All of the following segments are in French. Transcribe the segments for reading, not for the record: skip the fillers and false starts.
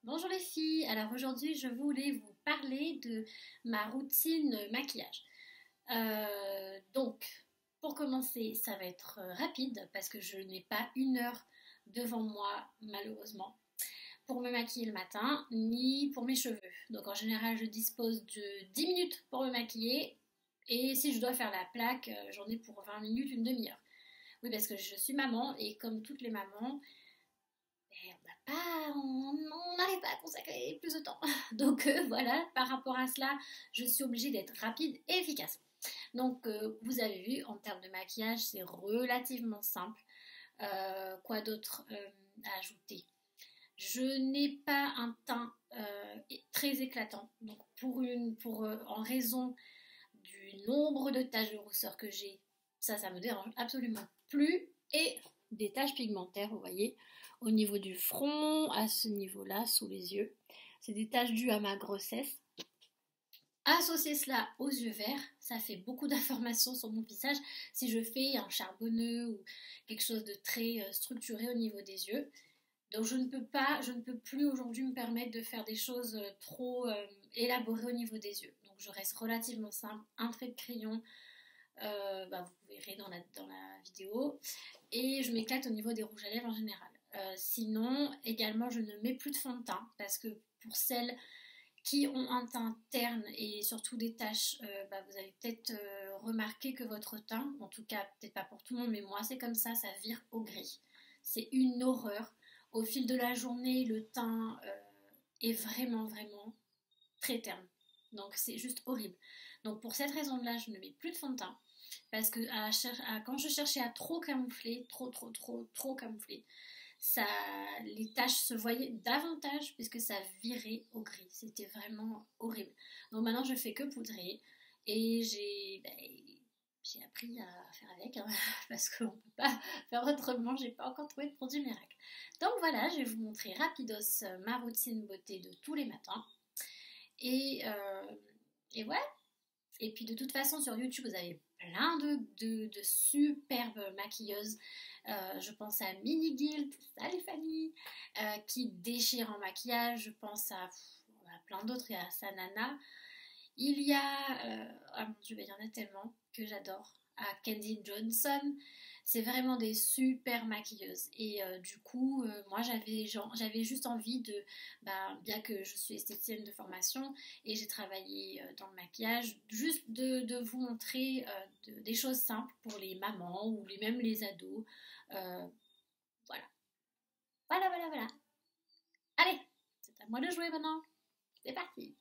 Bonjour les filles, alors aujourd'hui je voulais vous parler de ma routine maquillage. Donc pour commencer ça va être rapide parce que je n'ai pas une heure devant moi malheureusement pour me maquiller le matin ni pour mes cheveux. Donc en général je dispose de 10 minutes pour me maquiller et si je dois faire la plaque j'en ai pour 20 minutes, une demi-heure. Oui parce que je suis maman et comme toutes les mamans on n'arrive pas à consacrer plus de temps. Donc voilà, par rapport à cela, je suis obligée d'être rapide et efficace. Donc vous avez vu, en termes de maquillage, c'est relativement simple. Quoi d'autre à ajouter? Je n'ai pas un teint très éclatant. Donc en raison du nombre de taches de rousseur que j'ai, ça me dérange absolument plus. Et des taches pigmentaires, vous voyez, au niveau du front, à ce niveau-là, sous les yeux. C'est des taches dues à ma grossesse. Associer cela aux yeux verts, ça fait beaucoup d'informations sur mon visage. Si je fais un charbonneux ou quelque chose de très structuré au niveau des yeux. Donc je ne peux plus aujourd'hui me permettre de faire des choses trop élaborées au niveau des yeux. Donc je reste relativement simple, un trait de crayon, vous verrez dans la vidéo. Et je m'éclate au niveau des rouges à lèvres en général. Sinon, également, je ne mets plus de fond de teint parce que pour celles qui ont un teint terne et surtout des taches, vous avez peut-être remarqué que votre teint, en tout cas peut-être pas pour tout le monde, mais moi c'est comme ça vire au gris. C'est une horreur. Au fil de la journée, le teint est vraiment, vraiment très terne. Donc c'est juste horrible. Donc pour cette raison-là, je ne mets plus de fond de teint. Parce que quand je cherchais à trop camoufler, trop camoufler, les taches se voyaient davantage puisque ça virait au gris. C'était vraiment horrible. Donc maintenant, je fais que poudrer et j'ai appris à faire avec hein, parce qu'on ne peut pas faire autrement. J'ai pas encore trouvé de produit miracle. Donc voilà, je vais vous montrer rapidos ma routine beauté de tous les matins. Et ouais. Et puis de toute façon sur YouTube vous avez plein de superbes maquilleuses. Je pense à Mini Guilt, salut Fanny, qui déchire en maquillage. Je pense à plein d'autres, il y a Sanana. Il y a, oh mon dieu, il y en a tellement que j'adore. À Candy Johnson, c'est vraiment des super maquilleuses. Et du coup, moi j'avais juste envie de, bien que je suis esthéticienne de formation et j'ai travaillé dans le maquillage, juste de vous montrer des choses simples pour les mamans ou même les ados. Euh, voilà. Voilà. Allez, c'est à moi de jouer maintenant. C'est parti.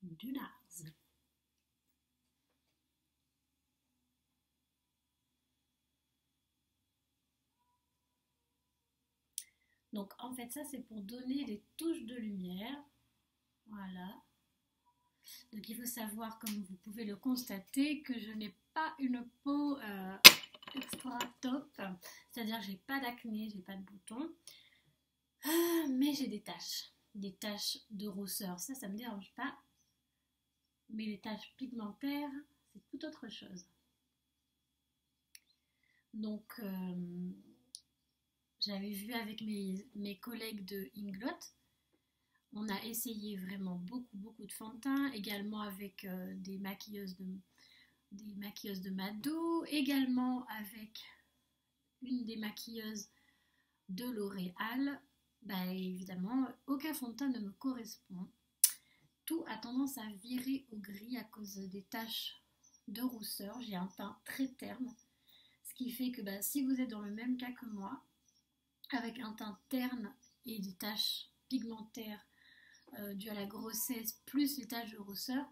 Du naze. Donc en fait ça c'est pour donner des touches de lumière. Voilà. Donc il faut savoir, comme vous pouvez le constater, que je n'ai pas une peau extra top. C'est-à-dire que j'ai pas d'acné, j'ai pas de boutons. Mais j'ai des taches de rousseur. Ça me dérange pas. Mais les taches pigmentaires, c'est tout autre chose. Donc j'avais vu avec mes collègues de Inglot. On a essayé vraiment beaucoup de fond de teint, également avec des maquilleuses de Mado, également avec une des maquilleuses de L'Oréal. Évidemment, aucun fond de teint ne me correspond. Tout a tendance à virer au gris à cause des taches de rousseur. J'ai un teint très terne, ce qui fait que si vous êtes dans le même cas que moi, avec un teint terne et des taches pigmentaires dues à la grossesse plus les taches de rousseur,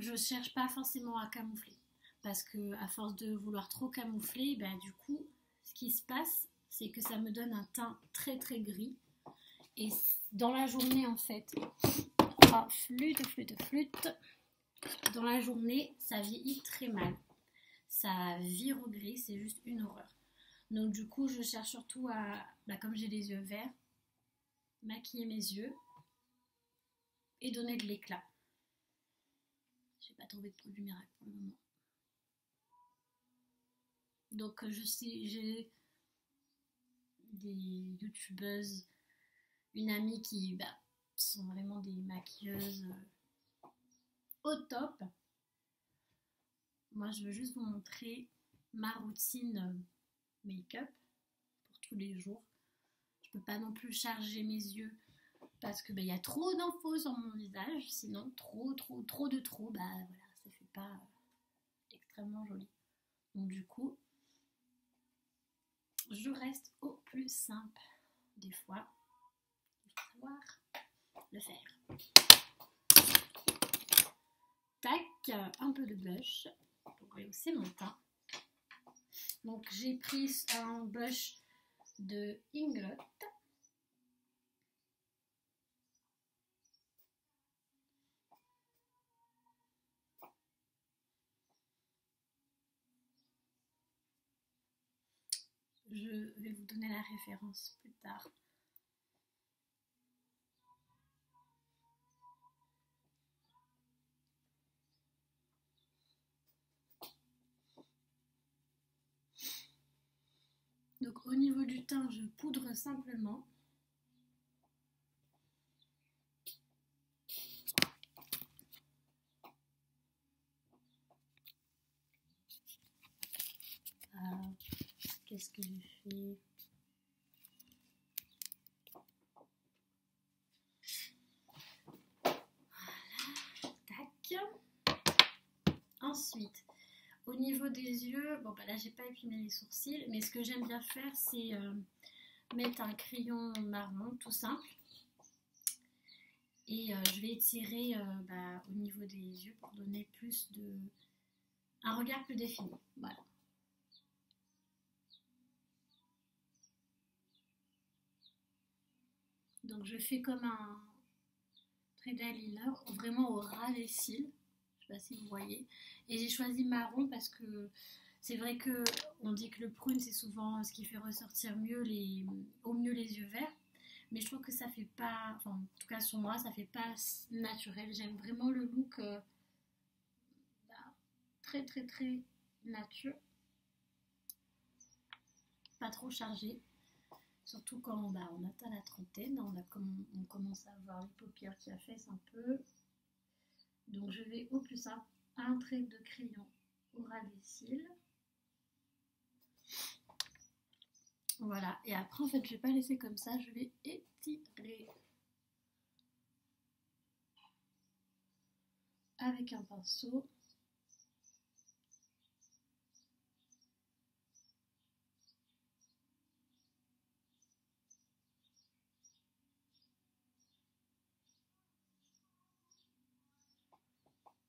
je ne cherche pas forcément à camoufler. Parce que à force de vouloir trop camoufler, du coup, ce qui se passe, c'est que ça me donne un teint très gris. Et dans la journée, en fait, flûte. Dans la journée, ça vieillit très mal. Ça vire au gris, c'est juste une horreur. Donc du coup, je cherche surtout à, comme j'ai les yeux verts, maquiller mes yeux et donner de l'éclat. J'ai pas trouvé de produit miracle pour le moment. Donc j'ai des youtubeuses une amie qui sont vraiment des maquilleuses au top. Moi, je veux juste vous montrer ma routine make-up pour tous les jours. Je peux pas non plus charger mes yeux parce que y a trop d'infos sur mon visage, sinon trop de trop, voilà, ça fait pas extrêmement joli. Donc du coup, je reste au plus simple. Des fois, il faut savoir le faire. Tac, un peu de blush pour rehausser mon teint. Donc j'ai pris un blush de Inglot. Je vais vous donner la référence plus tard. Donc au niveau du teint, je poudre simplement. Qu'est-ce que j'ai fait? Voilà, tac. Ensuite, au niveau des yeux, là j'ai pas épilé les sourcils, mais ce que j'aime bien faire, c'est mettre un crayon marron tout simple. Et je vais étirer au niveau des yeux pour donner un regard plus défini. Voilà. Donc je fais comme un trait d'eyeliner, vraiment au ras des cils. Je sais pas si vous voyez. Et j'ai choisi marron parce que c'est vrai que on dit que le prune c'est souvent ce qui fait ressortir au mieux les yeux verts. Mais je trouve que ça fait pas, en tout cas sur moi, ça fait pas naturel. J'aime vraiment le look très nature, pas trop chargé. Surtout quand on atteint la trentaine, on commence à avoir les paupières qui affaissent un peu. Donc je vais au plus simple, un trait de crayon au ras des cils. Voilà, et après en fait je vais pas laisser comme ça, je vais étirer avec un pinceau.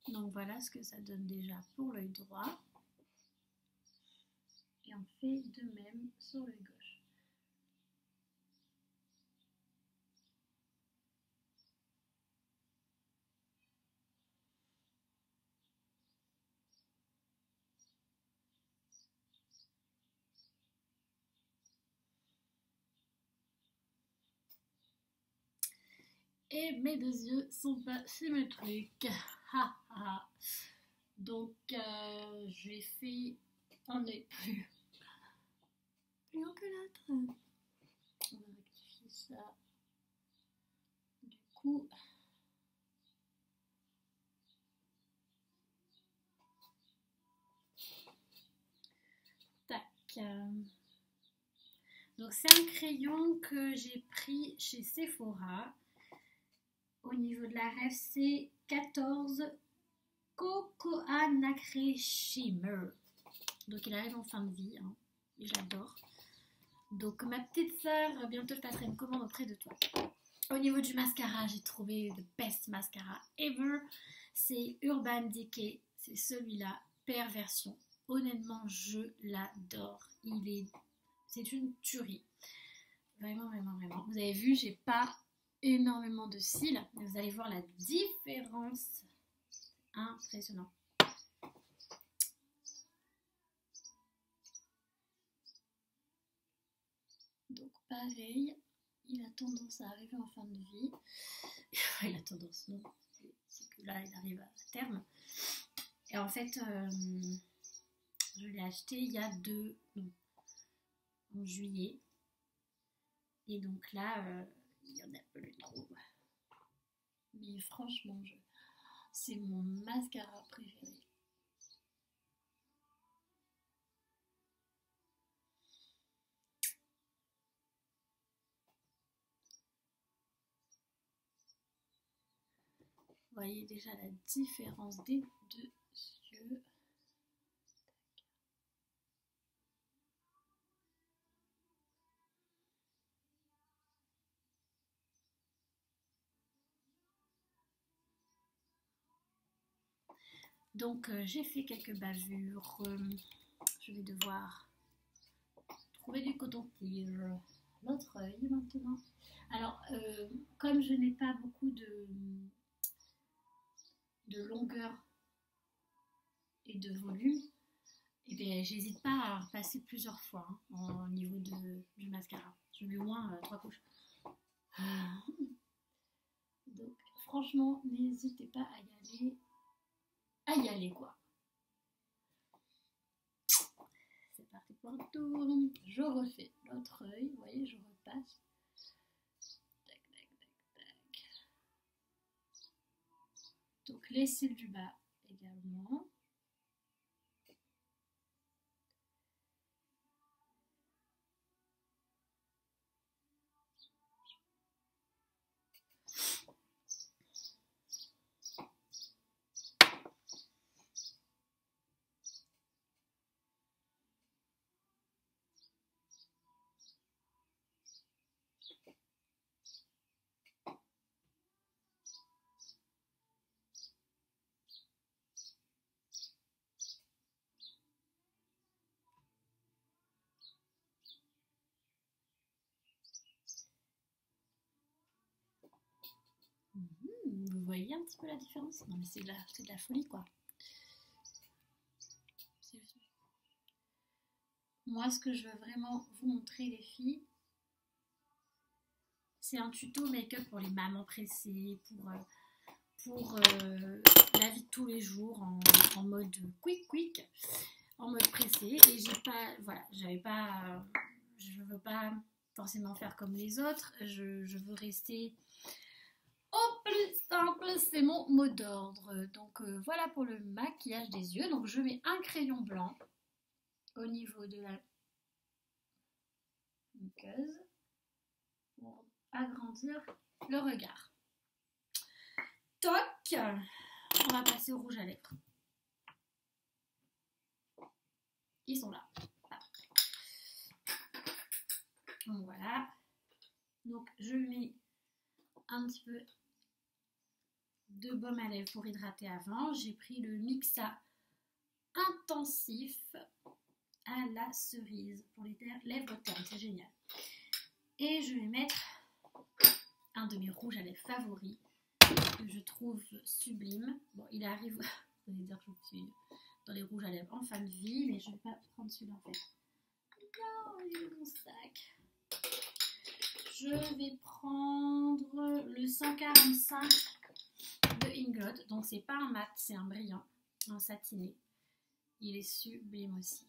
Donc voilà ce que ça donne déjà pour l'œil droit. Et on fait de même sur l'œil gauche. Et mes deux yeux sont pas symétriques. Donc j'ai fait un œil plus long que l'autre. On va rectifier ça. Du coup, tac. Donc c'est un crayon que j'ai pris chez Sephora. Au niveau de la rêve, c'est 14 Cocoa Nacré Shimmer. Donc il arrive en fin de vie, hein, et j'adore. Donc ma petite sœur, bientôt je passerai une commande auprès de toi. Au niveau du mascara, j'ai trouvé le best mascara ever. C'est Urban Decay, c'est celui-là, Perversion. Honnêtement, je l'adore. C'est une tuerie. Vraiment. Vous avez vu, j'ai pas énormément de cils, mais vous allez voir la différence. Impressionnant. Donc pareil, il a tendance à arriver en fin de vie. Il a tendance, non, c'est que là il arrive à terme. Et en fait, je l'ai acheté il y a en juillet. Et donc là, Il y en a plus trop. Mais franchement, c'est mon mascara préféré. Vous voyez déjà la différence des deux yeux. Donc j'ai fait quelques bavures. Je vais devoir trouver du coton-tige. L'autre œil maintenant. Alors, comme je n'ai pas beaucoup de longueur et de volume, et bien j'hésite pas à repasser plusieurs fois au niveau du mascara. Je mets au moins 3 couches. Donc franchement, n'hésitez pas à y aller quoi. C'est parti pour un tour. Je refais l'autre œil, vous voyez, je repasse. Tac, tac, tac, tac. Donc les cils du bas également. Vous voyez un petit peu la différence? Non mais c'est de la folie quoi. Moi ce que je veux vraiment vous montrer les filles, c'est un tuto make-up pour les mamans pressées, pour la vie de tous les jours en mode quick, en mode pressé. Et j'ai pas, voilà, je veux pas forcément faire comme les autres, je veux rester au plus simple, c'est mon mot d'ordre. Donc voilà pour le maquillage des yeux. Donc je mets un crayon blanc au niveau de la muqueuse pour agrandir le regard. Toc, on va passer au rouge à lèvres. Ils sont là. Donc voilà. Donc je mets un petit peu de baume à lèvres pour hydrater avant. J'ai pris le Mixa intensif à la cerise pour les lèvres ternes, c'est génial. Et je vais mettre un de mes rouges à lèvres favoris que je trouve sublime. Bon, il arrive, vous allez dire que je suis dans les rouges à lèvres en fin de vie, mais je ne vais pas prendre celui-là en fait. Non, il est dans mon sac. Je vais prendre le 145 de Inglot. Donc c'est pas un mat, c'est un brillant, un satiné. Il est sublime aussi.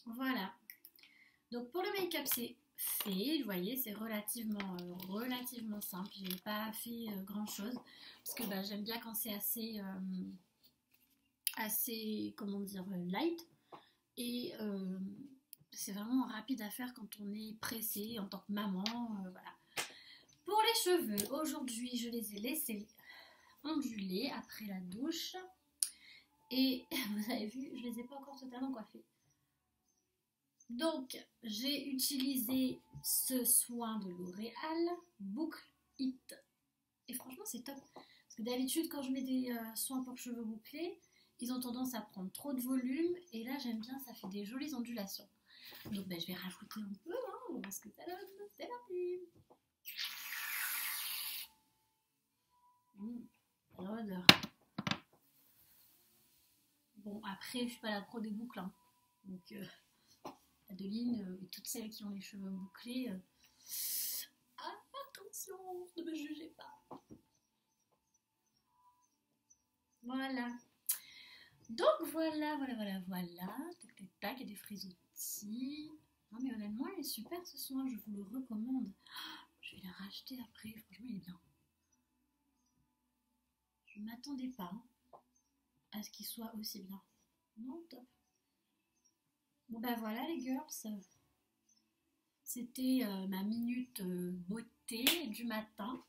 Voilà. Donc pour le make-up c'est fait, vous voyez, c'est relativement simple. J'ai pas fait grand chose parce que bah, j'aime bien quand c'est assez, comment dire, light. Et c'est vraiment rapide à faire quand on est pressé en tant que maman. Voilà. Pour les cheveux, aujourd'hui je les ai laissés onduler après la douche. Et vous avez vu, je les ai pas encore totalement coiffés. Donc, j'ai utilisé ce soin de L'Oréal, Boucle It. Et franchement, c'est top. Parce que d'habitude, quand je mets des soins pour cheveux bouclés, ils ont tendance à prendre trop de volume. Et là, j'aime bien, ça fait des jolies ondulations. Donc, ben, je vais rajouter un peu, hein, parce que ça donne. C'est parti. L'odeur. Bon, après, je suis pas la pro des boucles, hein. Donc, Adeline et toutes celles qui ont les cheveux bouclés, attention, ne me jugez pas. Voilà. Donc voilà. Tac, tac, tac, il y a des frisottis. Non mais honnêtement, il est super ce soin, je vous le recommande. Je vais le racheter après, franchement il est bien. Je ne m'attendais pas à ce qu'il soit aussi bien. Non, top. Bon ben voilà les girls, c'était ma minute beauté du matin.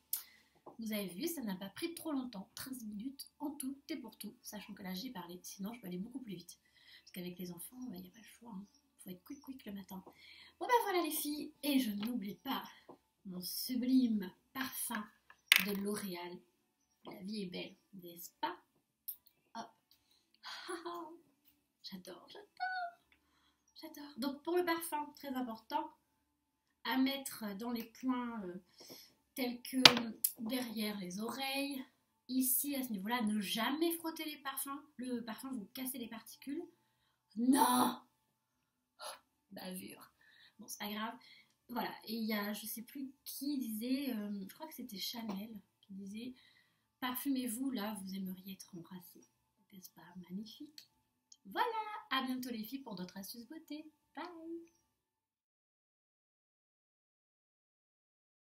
Vous avez vu, ça n'a pas pris trop longtemps, 13 minutes en tout et pour tout, sachant que là j'ai parlé, sinon je peux aller beaucoup plus vite. Parce qu'avec les enfants, il n'y a pas le choix, faut être quick le matin. Bon ben voilà les filles, et je n'oublie pas mon sublime parfum de L'Oréal. La vie est belle, n'est-ce pas? Hop. J'adore. Donc pour le parfum, très important, à mettre dans les points tels que derrière les oreilles, ici à ce niveau-là, ne jamais frotter les parfums. Le parfum vous cassez les particules. Non, bavure. Bon, c'est pas grave. Voilà, et il y a, je sais plus qui disait, je crois que c'était Chanel qui disait parfumez-vous là, vous aimeriez être embrassé. N'est-ce pas magnifique? Voilà, à bientôt les filles pour d'autres astuces beauté. Bye.